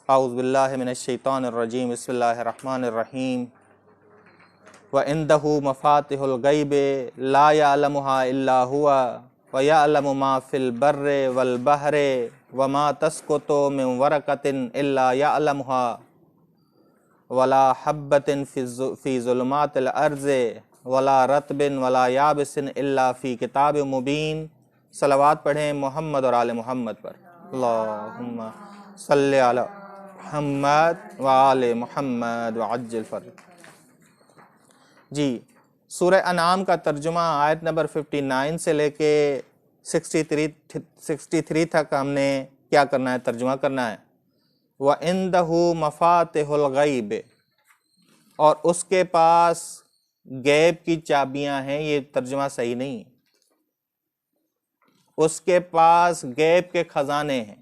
اعوذ باللہ من الشیطان الرجیم بسم اللہ الرحمن الرحیم وَعِنْدَهُ مَفَاتِحُ الْغَيْبِ لَا يَعْلَمُهَا إِلَّا هُوَ وَيَعْلَمُ مَا فِي الْبَرِّ وَالْبَحْرِ وَمَا تَسْقُطُ مِنْ وَرَقَةٍ إِلَّا يَعْلَمُهَا وَلَا حَبَّةٍ فِي ظُلُمَاتِ الْأَرْضِ وَلَا رَطْبٍ وَلَا يَابِسٍ إِلَّا فِي كِتَابٍ مُبِينٍ۔ صلوات پڑھیں محمد اور آل محمد پر۔ اللہم صلی علی محمد وآل محمد وعجل فرج۔ جی، سورہ انعام کا ترجمہ آیت نمبر 59 سے لے کے 63 تک ہم نے کیا کرنا ہے؟ ترجمہ کرنا ہے۔ وَعِنْدَهُ مَفَاتِحُ الْغَيْبِ، اور اس کے پاس غیب کی چابیاں ہیں۔ یہ ترجمہ صحیح نہیں ہے۔ اس کے پاس غیب کے خزانے ہیں،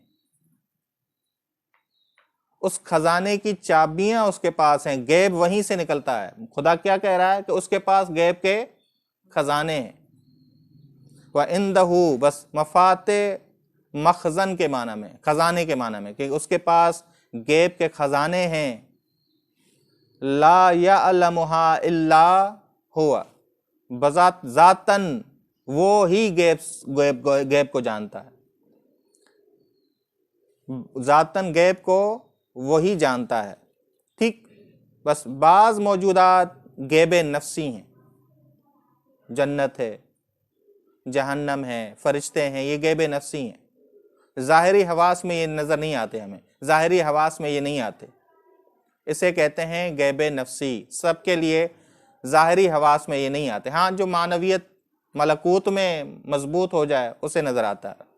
اس خزانے کی چابیاں اس کے پاس ہیں۔ غیب وہیں سے نکلتا ہے۔ خدا کیا کہہ رہا ہے کہ اس کے پاس غیب کے خزانے ہیں۔ وَعِنْدَهُ، بس مفاتح مخزن کے معنی میں، خزانے کے معنی میں، کہ اس کے پاس غیب کے خزانے ہیں۔ لا يَعْلَمُهَا إِلَّا هُوَ، ذاتاً وہ ہی غیب کو جانتا ہے۔ ذاتاً غیب کو وہی جانتا ہے۔ ٹھیک، بس بعض موجودات غیب نفسی ہیں، جنت ہے، جہنم ہے، فرشتے ہیں، یہ غیب نفسی ہیں۔ ظاہری حواس میں یہ نظر نہیں آتے، ہمیں ظاہری حواس میں یہ نہیں آتے، اسے کہتے ہیں غیب نفسی۔ سب کے لیے ظاہری حواس میں یہ نہیں آتے۔ ہاں، جو معنویت ملکوت میں مضبوط ہو جائے اسے نظر آتا ہے۔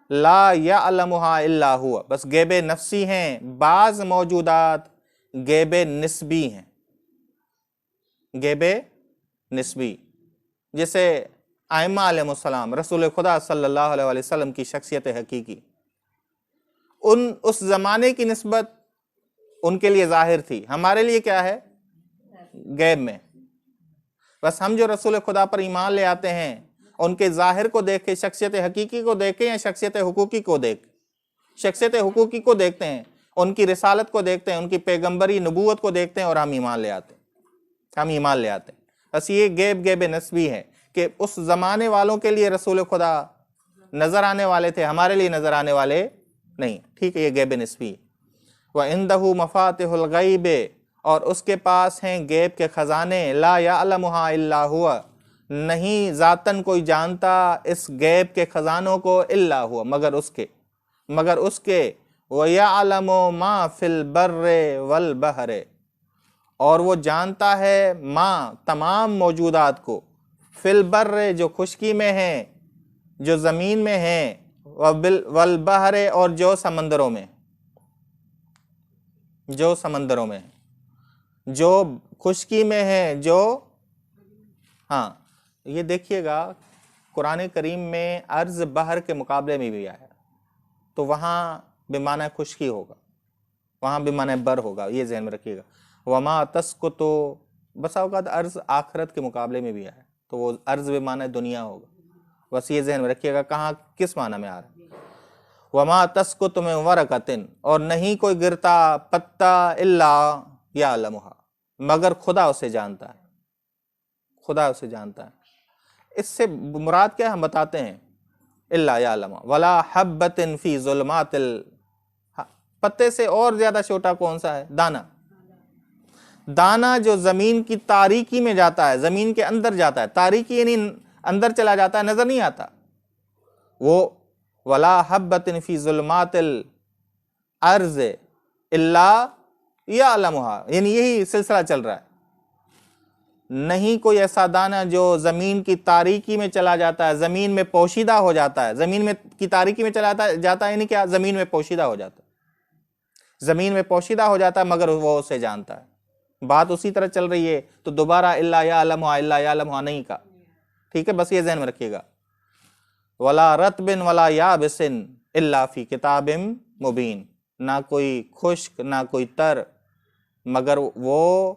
لا یعلمها الا ہوا، بس غیب نفسی ہیں۔ بعض موجودات غیب نسبی ہیں، غیب نسبی، جیسے ائمہ علیہ السلام، رسول خدا صلی اللہ علیہ وسلم کی شخصیت حقیقی، اس زمانے کی نسبت ان کے لیے ظاہر تھی، ہمارے لیے کیا ہے؟ غیب میں۔ بس ہم جو رسول خدا پر ایمان لے آتے ہیں، ان کے ظاہر کو دیکھ کے شخصیت حقیقی کو دیکھیں یا شخصیت حقوقی کو شخصیت حقوقی کو دیکھتے ہیں، ان کی رسالت کو دیکھتے ہیں، ان کی پیغمبری نبوت کو دیکھتے ہیں اور ہم ایمان لے آتے ہیں۔ بس یہ غیب نسبی ہے کہ اس زمانے والوں کے لیے رسول خدا نظر آنے والے تھے، ہمارے لیے نظر آنے والے نہیں۔ ٹھیک ہے، یہ غیب نسبی ہے۔ وَعِنْدَهُ مَفَاتِحُ الْغَيْبِ، اور اس کے پاس ہیں غیب کے خزانے۔ لا يَعْلَمُهَا إِلَّا هُوَ، نہیں ذاتاً کوئی جانتا اس غیب کے خزانوں کو الا ہوا، مگر اس کے۔ وَيَعْلَمُ مَا فِي الْبَرِّ وَالْبَحْرِ، اور وہ جانتا ہے تمام موجودات کو، فی البر، جو خشکی میں ہیں، جو زمین میں ہیں، والبحر، اور جو سمندروں میں ہیں، جو خشکی میں ہیں، جو ہاں، یہ دیکھیے گا قرآن کریم میں ارض بحر کے مقابلے میں بھی آیا، تو وہاں بمعنی خشکی ہوگا، وہاں بمعنی بر ہوگا، یہ ذہن میں رکھیے گا۔ وما تسقط، بسا اوقات ارض آخرت کے مقابلے میں بھی آیا تو وہ ارض بمعنی دنیا ہوگا، بس یہ ذہن میں رکھیے گا کہاں کس معنی میں آ رہا ہے۔ وما تسقط من ورقۃ، اور نہیں کوئی گرتا پتا الا یعلمها، مگر خدا اسے جانتا ہے، اس سے مراد کیا ہم بتاتے ہیں؟ الا یعلم، ولا حبۃ فی ظلمات پتے سے اور زیادہ چھوٹا کون سا ہے؟ دانا جو زمین کی تاریکی میں جاتا ہے، زمین کے اندر جاتا ہے، تاریکی یعنی اندر چلا جاتا ہے، نظر نہیں آتا، وہ ولا حبۃ فی ظلمات الارض الا یعلمها، یعنی یہی سلسلہ چل رہا ہے۔ نہیں کوئی ایسا دانہ جو زمین کی تاریکی میں چلا جاتا ہے، زمین میں پوشیدہ ہو جاتا ہے، زمین میں کی تاریکی میں چلا جاتا ہے، یعنی کیا؟ زمین میں پوشیدہ ہو جاتا ہے، مگر وہ اسے جانتا ہے۔ بات اسی طرح چل رہی ہے، تو دوبارہ الا یعلمها نہیں کا، ٹھیک ہے، بس یہ ذہن میں رکھیے گا۔ ولا رطب ولا یابس الا فی کتاب مبین، نہ کوئی خشک نہ کوئی تر، مگر وہ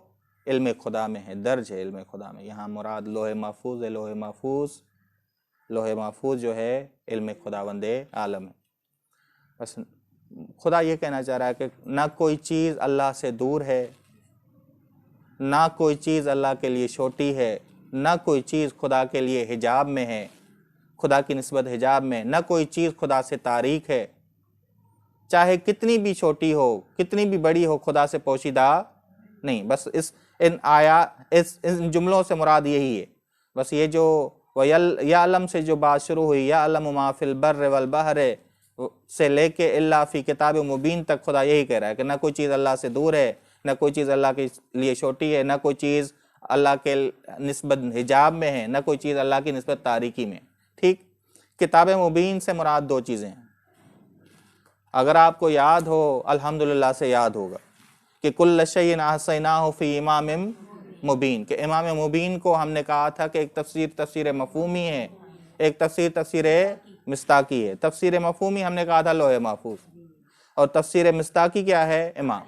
علم خدا میں ہے، درج ہے علم خدا میں۔ یہاں مراد لوح محفوظ ہے، لوح محفوظ جو ہے علم خداوند عالم ہے۔ بس خدا یہ کہنا چاہ رہا ہے کہ نہ کوئی چیز اللہ سے دور ہے، نہ کوئی چیز اللہ کے لیے چھوٹی ہے، نہ کوئی چیز خدا کے لیے حجاب میں ہے، خدا کی نسبت حجاب میں، نہ کوئی چیز خدا سے تاریک ہے، چاہے کتنی بھی چھوٹی ہو، کتنی بھی بڑی ہو، خدا سے پوشیدہ نہیں۔ بس ان جملوں سے مراد یہی ہے۔ بس یہ جو یعلم سے جو بات شروع ہوئی، یعلم ما فی البر والبحر سے لے کے الا فی کتاب مبین تک، خدا یہی کہہ رہا ہے کہ نہ کوئی چیز اللہ سے دور ہے، نہ کوئی چیز اللہ کے لیے چھوٹی ہے، نہ کوئی چیز اللہ کے نسبت حجاب میں ہے، نہ کوئی چیز اللہ کی نسبت تاریکی میں۔ ٹھیک، کتاب مبین سے مراد دو چیزیں ہیں۔ اگر آپ کو یاد ہو، الحمدللہ سے یاد ہوگا کہ کل شیء احصیناہ فی امام مبین، کہ امام مبین کو ہم نے کہا تھا کہ ایک تفسیر مفہومی ہے، ایک تفسیر مصداقی ہے۔ تفسیر مفہومی ہم نے کہا تھا لوح محفوظ، اور تفسیر مصداقی کیا ہے؟ امام،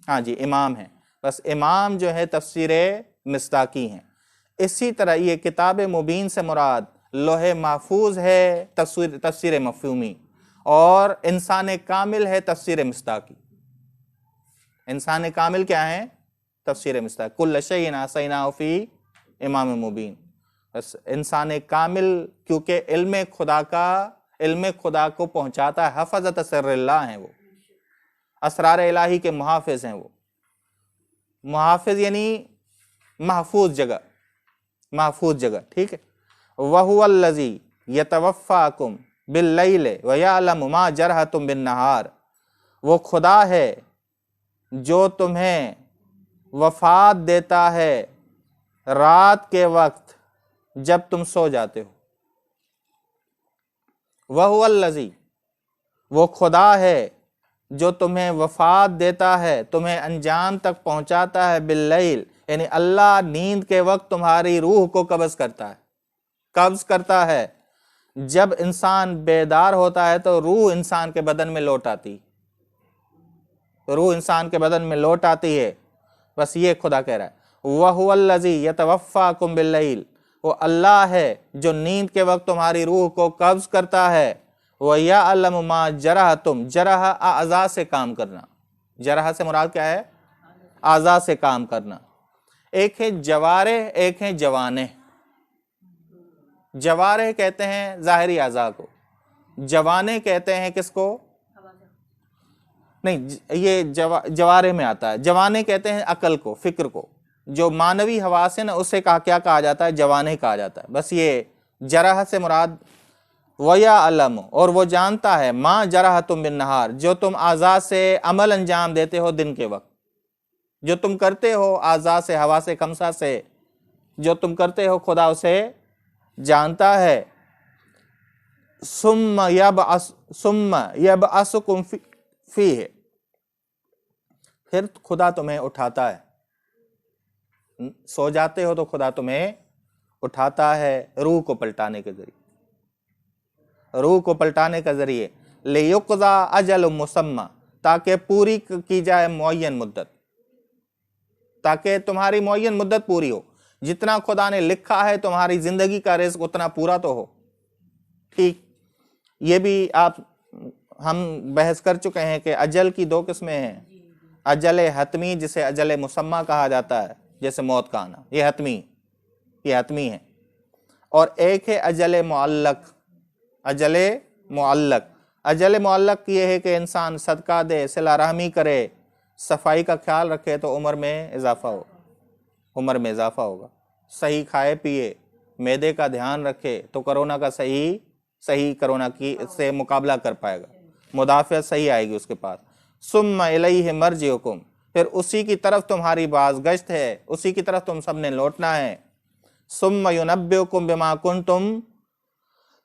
ہاں جی امام ہے۔ بس امام جو ہے تفسیر مصداقی ہیں۔ اسی طرح یہ کتاب مبین سے مراد لوح محفوظ ہے تفسیر مفہومی، اور انسان کامل ہے تفسیر مصداقی۔ انسان کامل کیا ہے؟ تفسیر مصداقی۔ کل شیء احصیناہ فی امام مبین۔ بس انسان کامل کیونکہ علم خدا کو پہنچاتا ہے، حفظت سر اللہ ہیں، وہ اسرار الہی کے محافظ ہیں۔ وہ محافظ یعنی محفوظ جگہ، ٹھیک ہے۔ وَهُوَ الَّذِي يَتَوَفَّاكُمْ بِاللَّيْلِ وَيَعْلَمُ مَا جَرَحْتُمْ بِالنَّهَارِ، وہ خدا ہے جو تمہیں وفات دیتا ہے رات کے وقت جب تم سو جاتے ہو۔ وَهُوَ الَّذِي، وہ خدا ہے جو تمہیں وفات دیتا ہے، تمہیں انجام تک پہنچاتا ہے، باللیل یعنی اللہ نیند کے وقت تمہاری روح کو قبض کرتا ہے۔ جب انسان بیدار ہوتا ہے تو روح انسان کے بدن میں لوٹ آتی ہے۔ بس یہ خدا کہہ رہا ہے، وَهُوَ الَّذِي يَتَوَفَّاكُمْ بِاللَّيْلِ، وہ اللہ ہے جو نیند کے وقت تمہاری روح کو قبض کرتا ہے۔ وَيَعْلَمُ مَا جَرَحْتُمْ، جرح اعضاء سے کام کرنا، جرح سے مراد کیا ہے؟ اعضاء سے کام کرنا۔ ایک ہے جوارح، ایک ہے جوانح۔ جوارح کہتے ہیں ظاہری اعضاء کو، جوانح کہتے ہیں کس کو؟ نہیں، یہ جوارح میں آتا ہے۔ جوانح کہتے ہیں عقل کو، فکر کو، جو معنوی حواس ہے نا، اسے کیا کہا جاتا ہے؟ جوانح کہا جاتا ہے۔ بس یہ جرح سے مراد وَيَعْلَمُ، اور وہ جانتا ہے، مَا جَرَحْتُمْ بِالنَّهَارِ، جو تم اعضاء سے عمل انجام دیتے ہو دن کے وقت، جو تم کرتے ہو اعضاء سے، حواس خمسہ سے جو تم کرتے ہو، خدا اسے جانتا ہے۔ ثُمَّ يَبْعَثُكُمْ فِيهِ، پھر خدا تمہیں اٹھاتا ہے۔ سو جاتے ہو تو خدا تمہیں اٹھاتا ہے روح کو پلٹانے کے ذریعے، لِيُقْضَى أَجَلٌ مُّسَمًّى، تاکہ پوری کی جائے معین مدت، تاکہ تمہاری معین مدت پوری ہو۔ جتنا خدا نے لکھا ہے تمہاری زندگی کا رزق اتنا پورا تو ہو۔ ٹھیک، یہ بھی ہم بحث کر چکے ہیں کہ اجل کی دو قسمیں ہیں، اجل حتمی جسے اجل مسمى کہا جاتا ہے، جیسے موت کا آنا، یہ حتمی ہے، اور ایک ہے اجل معلق۔ اجل معلق یہ ہے کہ انسان صدقہ دے، صلہ رحمی کرے، صفائی کا خیال رکھے تو عمر میں اضافہ ہوگا، صحیح کھائے پیے، معدے کا دھیان رکھے تو کرونا کا صحیح کرونا کی سے مقابلہ کر پائے گا، مدافعت صحیح آئے گی اس کے پاس۔ ثم الیہ مرجعکم، پھر اسی کی طرف تمہاری بازگشت ہے، اسی کی طرف تم سب نے لوٹنا ہے۔ ثم ینبئکم بما کنتم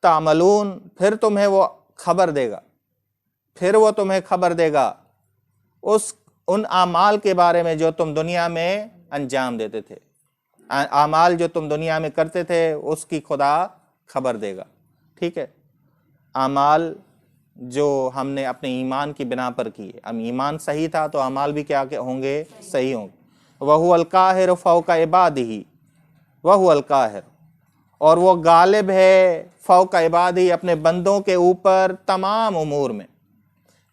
تعملون، پھر تمہیں وہ خبر دے گا ان اعمال کے بارے میں جو تم دنیا میں انجام دیتے تھے، اعمال جو تم دنیا میں کرتے تھے اس کی خدا خبر دے گا۔ ٹھیک ہے، اعمال جو ہم نے اپنے ایمان کی بنا پر کیے، اب ایمان صحیح تھا تو اعمال بھی کیا ہوں گے؟ صحیح ہوں گے۔ وَهُوَ الْقَاهِرُ فَوْقَ عِبَادِهِ، وَهُوَ الْقَاهِرُ، اور وہ غالب ہے فوق عبادی، اپنے بندوں کے اوپر تمام امور میں۔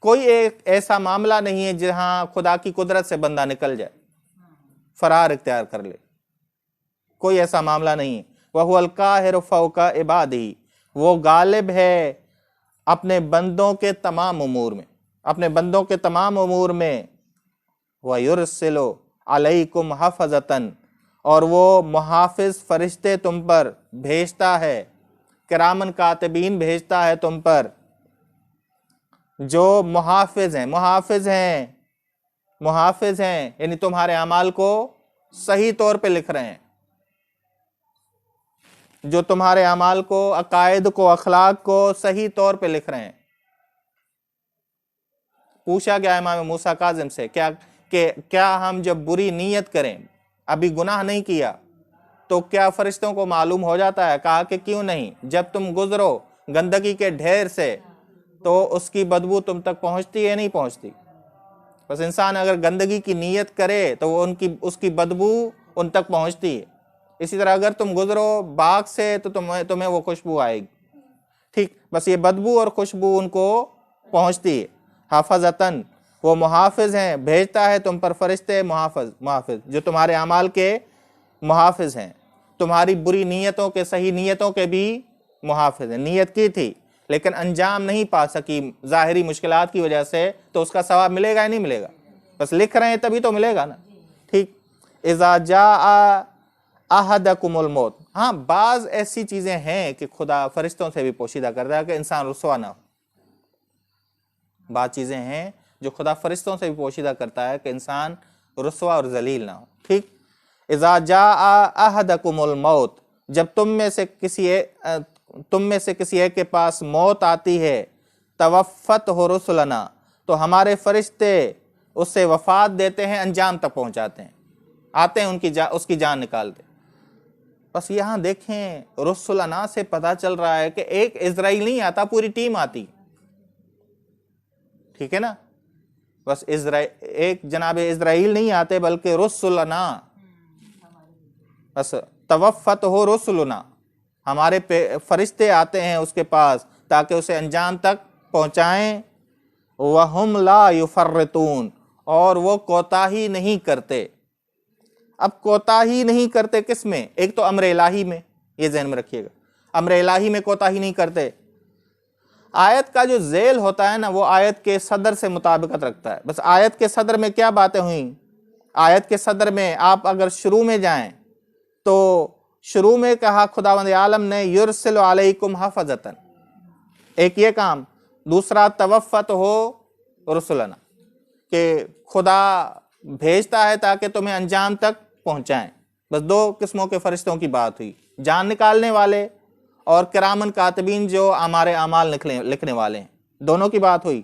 کوئی ایک ایسا معاملہ نہیں ہے جہاں خدا کی قدرت سے بندہ نکل جائے، فرار اختیار کر لے، کوئی ایسا معاملہ نہیں ہے۔ وَهُوَ الْقَاهِرُ فَوْقَ عِبَادِهِ، وہ غالب ہے اپنے بندوں کے تمام امور میں، اپنے بندوں کے تمام امور میں۔ وَيُرْسِلُ عَلَيْكُمْ حَفَظَةً، اور وہ محافظ فرشتے تم پر بھیجتا ہے، کرامن کاتبین بھیجتا ہے تم پر، جو محافظ ہیں یعنی تمہارے اعمال کو صحیح طور پہ لکھ رہے ہیں، جو تمہارے اعمال کو، عقائد کو، اخلاق کو صحیح طور پہ لکھ رہے ہیں۔ پوچھا گیا امام موسیٰ کاظم سے کہ کیا ہم جب بری نیت کریں، ابھی گناہ نہیں کیا، تو کیا فرشتوں کو معلوم ہو جاتا ہے؟ کہا کہ کیوں نہیں، جب تم گزرو گندگی کے ڈھیر سے تو اس کی بدبو تم تک پہنچتی ہے نہیں پہنچتی؟ بس انسان اگر گندگی کی نیت کرے تو وہ اس کی بدبو ان تک پہنچتی ہے۔ اسی طرح اگر تم گزرو باغ سے تو تمہیں وہ خوشبو آئے گی، ٹھیک، بس یہ بدبو اور خوشبو ان کو پہنچتی ہے۔ حافظتاً، وہ محافظ ہیں، بھیجتا ہے تم پر فرشتے، محافظ جو تمہارے اعمال کے محافظ ہیں، تمہاری بری نیتوں کے، صحیح نیتوں کے بھی محافظ ہیں۔ نیت کی تھی لیکن انجام نہیں پا سکی ظاہری مشکلات کی وجہ سے، تو اس کا ثواب ملے گا یا نہیں ملے گا؟ بس لکھ رہے ہیں تبھی تو ملے گا نا، ٹھیک۔ اذا جاء احدکم الموت، ہاں بعض ایسی چیزیں ہیں کہ خدا فرشتوں سے بھی پوشیدہ کرتا ہے کہ انسان رسوا نہ ہو، بعض چیزیں ہیں جو خدا فرشتوں سے بھی پوشیدہ کرتا ہے کہ انسان رسوا اور ذلیل نہ ہو، ٹھیک۔ اذا جاء احدکم الموت، جب تم میں سے کسی ایک کے پاس موت آتی ہے، توفتہ رسلنا، تو ہمارے فرشتے اس سے وفات دیتے ہیں، انجام تک پہنچاتے ہیں، آتے ہیں اس کی جان نکالتے۔ بس یہاں دیکھیں رسلنا سے پتہ چل رہا ہے کہ ایک اسرائیل نہیں آتا، پوری ٹیم آتی، ٹھیک ہے نا؟ بس ایک جناب اسرائیل نہیں آتے بلکہ رسلنا، بس توفتہ رسلنا، ہمارے فرشتے آتے ہیں اس کے پاس تاکہ اسے انجام تک پہنچائیں۔ وَهُمْ لَا يُفَرِّطُونَ، اور وہ کوتاہی نہیں کرتے۔ اب کوتاہی نہیں کرتے کس میں؟ ایک تو امر الہی میں، یہ ذہن میں رکھیے گا، امر الہی میں کوتاہی نہیں کرتے۔ آیت کا جو ذیل ہوتا ہے نا، وہ آیت کے صدر سے مطابقت رکھتا ہے۔ بس آیت کے صدر میں کیا باتیں ہوئیں؟ آیت کے صدر میں آپ اگر شروع میں جائیں تو شروع میں کہا خداوند عالم نے یرسل علیکم حفظتاً، ایک یہ کام، دوسرا توفتہ رسلنا، کہ خدا بھیجتا ہے تاکہ تمہیں انجام تک پہنچائیں۔ بس دو قسموں کے فرشتوں کی بات ہوئی، جان نکالنے والے اور کرامن کاتبین جو ہمارے اعمال لکھنے والے ہیں، دونوں کی بات ہوئی۔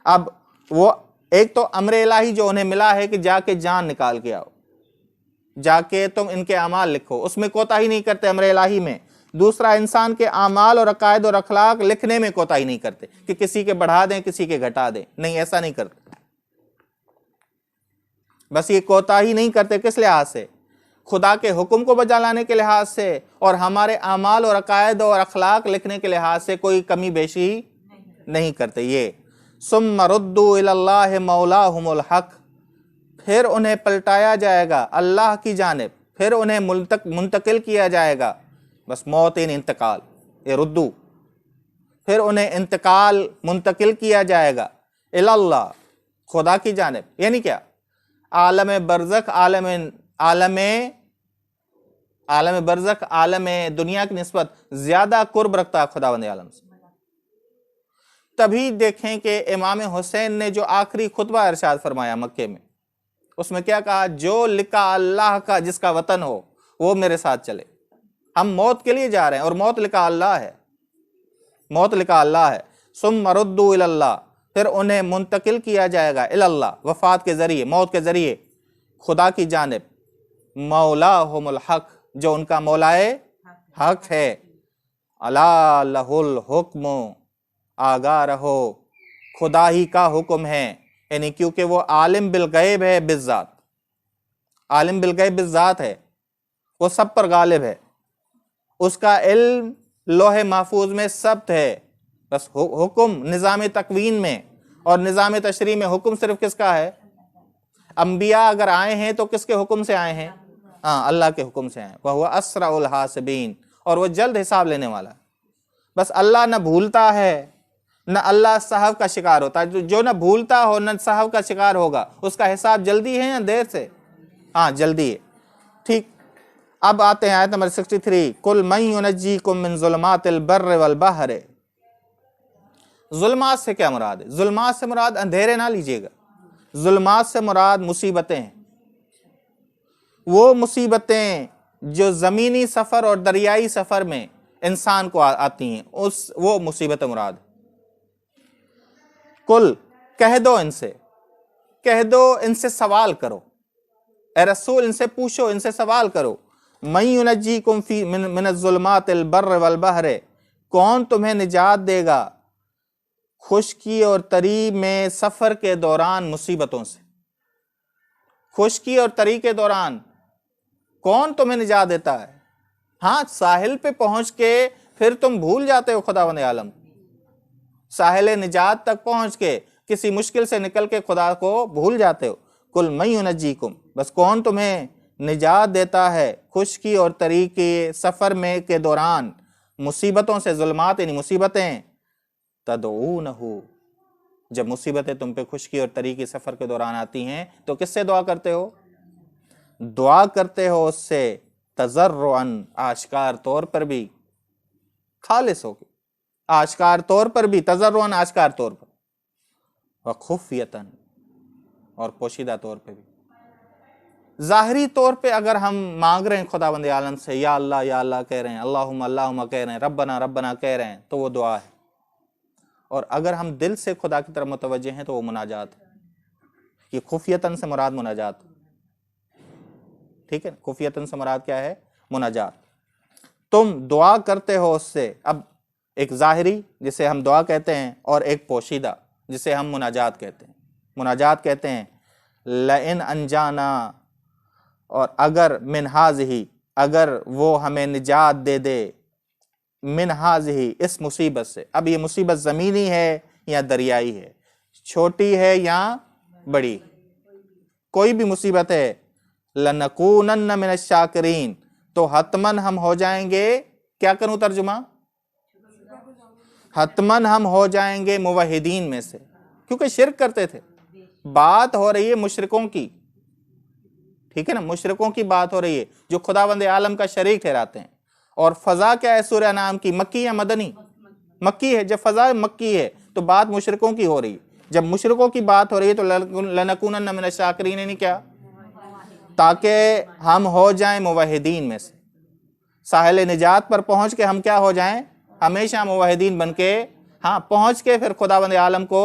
اب وہ ایک تو امر الہی جو انہیں ملا ہے کہ جا کے جان نکال کے آؤ، جا کے تم ان کے اعمال لکھو، اس میں کوتاہی نہیں کرتے امر الہی میں۔ دوسرا انسان کے اعمال اور عقائد اور اخلاق لکھنے میں کوتاہی نہیں کرتے کہ کسی کے بڑھا دیں کسی کے گھٹا دیں، نہیں، ایسا نہیں کرتے۔ بس یہ کوتاہی نہیں کرتے کس لحاظ سے؟ خدا کے حکم کو بجا لانے کے لحاظ سے، اور ہمارے اعمال اور عقائد اور اخلاق لکھنے کے لحاظ سے کوئی کمی بیشی نہیں کرتے۔ یہ ثم ردوا الی اللہ مولاہم الحق، پھر انہیں پلٹایا جائے گا اللہ کی جانب، پھر انہیں منتقل کیا جائے گا، بس موت ان انتقال، یہ ردو، پھر انہیں منتقل کیا جائے گا الی اللہ، خدا کی جانب، یعنی کیا؟ عالم برزخ، عالم برزخ عالم دنیا کی نسبت زیادہ قرب رکھتا ہے خداوند عالم سے۔ تبھی دیکھیں کہ امام حسین نے جو آخری خطبہ ارشاد فرمایا مکے میں، اس میں کیا کہا؟ جو لکھا اللہ کا جس کا وطن ہو وہ میرے ساتھ چلے۔ ہم موت کے لیے جا رہے ہیں اور موت لکھا اللہ ہے، موت لکھا اللہ ہے۔ ثم ردوا الی اللہ، پھر انہیں منتقل کیا جائے گا الی اللہ، وفات کے ذریعے، موت کے ذریعے خدا کی جانب، مولاہم الحق، جو ان کا مولائے حق ہے۔ الا لہ الحکم، آگاہ رہو، خدا ہی کا حکم ہے، یعنی کیونکہ وہ عالم بالغیب ہے بالذات، عالم بالغیب بالذات ہے، وہ سب پر غالب ہے، اس کا علم لوح محفوظ میں ثبت ہے، بس حکم نظام تکوین میں اور نظام تشریع میں حکم صرف کس کا ہے؟ انبیاء اگر آئے ہیں تو کس کے حکم سے آئے ہیں؟ ہاں، اللہ کے حکم سے آئے ہیں۔ وَهُوَ أَسْرَعُ الْحَاسِبِينَ، اور وہ جلد حساب لینے والا ہے۔ بس اللہ نہ بھولتا ہے نہ اللہ سہو کا شکار ہوتا ہے۔ جو نہ بھولتا ہو نہ سہو کا شکار ہوگا، اس کا حساب جلدی ہے یا دیر سے؟ ہاں، جلدی ہے۔ ٹھیک، اب آتے ہیں آیت نمبر 63، قُلْ مَن يُنَجِّيكُم مِّن ظُلُمَاتِ الْبَرِّ وَالْبَحْرِ۔ ظلمات سے کیا مراد ہے؟ ظلمات سے مراد اندھیرے نہ لیجئے گا، ظلمات سے مراد مصیبتیں ہیں۔ وہ مصیبتیں جو زمینی سفر اور دریائی سفر میں انسان کو آتی ہیں، وہ مصیبت مراد۔ کل کہہ دو ان سے، کہہ دو ان سے سوال کرو، اے رسول ان سے پوچھو، ان سے سوال کرو، من ینجیکم فی من الظلمات البر والبحر، کون تمہیں نجات دے گا خشکی اور تری میں سفر کے دوران مصیبتوں سے؟ خشکی اور تری کے دوران کون تمہیں نجات دیتا ہے؟ ہاں، ساحل پہ پہنچ کے پھر تم بھول جاتے ہو خداوند عالم، ساحل نجات تک پہنچ کے کسی مشکل سے نکل کے خدا کو بھول جاتے ہو۔ کل من ینجیکم، بس کون تمہیں نجات دیتا ہے خشکی اور تری کے سفر میں کے دوران مصیبتوں سے، ظلمات یعنی مصیبتیں، تدعونہ، جب مصیبتیں تم پہ خشکی اور تری کے سفر کے دوران آتی ہیں تو کس سے دعا کرتے ہو؟ دعا کرتے ہو اس سے تضرعاً، آشکار طور پر بھی، خالص ہو کے، آشکار طور پر بھی، تضرعاً آشکار طور پر، وخفیتاً، اور پوشیدہ طور پہ بھی۔ ظاہری طور پہ اگر ہم مانگ رہے ہیں خداوند عالم سے، یا اللہ کہہ رہے ہیں، اللہم اللہم کہہ رہے ہیں، ربنا ربنا کہہ رہے ہیں، تو وہ دعا ہے۔ اور اگر ہم دل سے خدا کی طرف متوجہ ہیں تو وہ مناجات ہے۔ یہ خفیتاً سے مراد مناجات، ٹھیک ہے، خفیتاً سے مراد کیا ہے؟ مناجات۔ تم دعا کرتے ہو اس سے، اب ایک ظاہری جسے ہم دعا کہتے ہیں اور ایک پوشیدہ جسے ہم مناجات کہتے ہیں۔ مناجات کہتے ہیں لَإِنْ أَنْجَانَا، اور اگر من ہذہ، اگر وہ ہمیں نجات دے دے، من ہذہ، اس مصیبت سے۔ اب یہ مصیبت زمینی ہے یا دریائی ہے، چھوٹی ہے یا بڑی، کوئی بھی مصیبت ہے، لَنَكُونَنَّ مِنَ الشَّاكِرِينَ، تو حتماً ہم ہو جائیں گے، کیا کروں ترجمہ؟ حتماً ہم ہو جائیں گے موحدین میں سے، کیونکہ شرک کرتے تھے۔ بات ہو رہی ہے مشرکوں کی، ٹھیک ہے نا، مشرکوں کی بات ہو رہی ہے جو خداوند عالم کا شریک ٹھہراتے ہیں۔ اور فضا کیا ہے سورہ انعام کی؟ مکی یا مدنی؟ مکی ہے۔ جب فضا مکی ہے تو بات مشرکوں کی ہو رہی ہے۔ جب مشرکوں کی بات ہو رہی ہے تو لَنَكُونَنَّ مِنَ الشَّاكِرِينَ، یعنی کیا؟ تاکہ ہم ہو جائیں موحدین میں سے، ساحل نجات پر پہنچ کے ہم کیا ہو جائیں؟ ہمیشہ موحدین بن کے، ہاں، پہنچ کے پھر خداوند عالم کو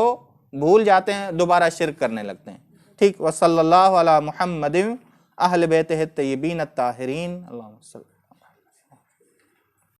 بھول جاتے ہیں، دوبارہ شرک کرنے لگتے ہیں۔ ٹھیک، وصلی اللہ علی محمد اہل بیتہ الطیبین الطاہرین، اللہم صلی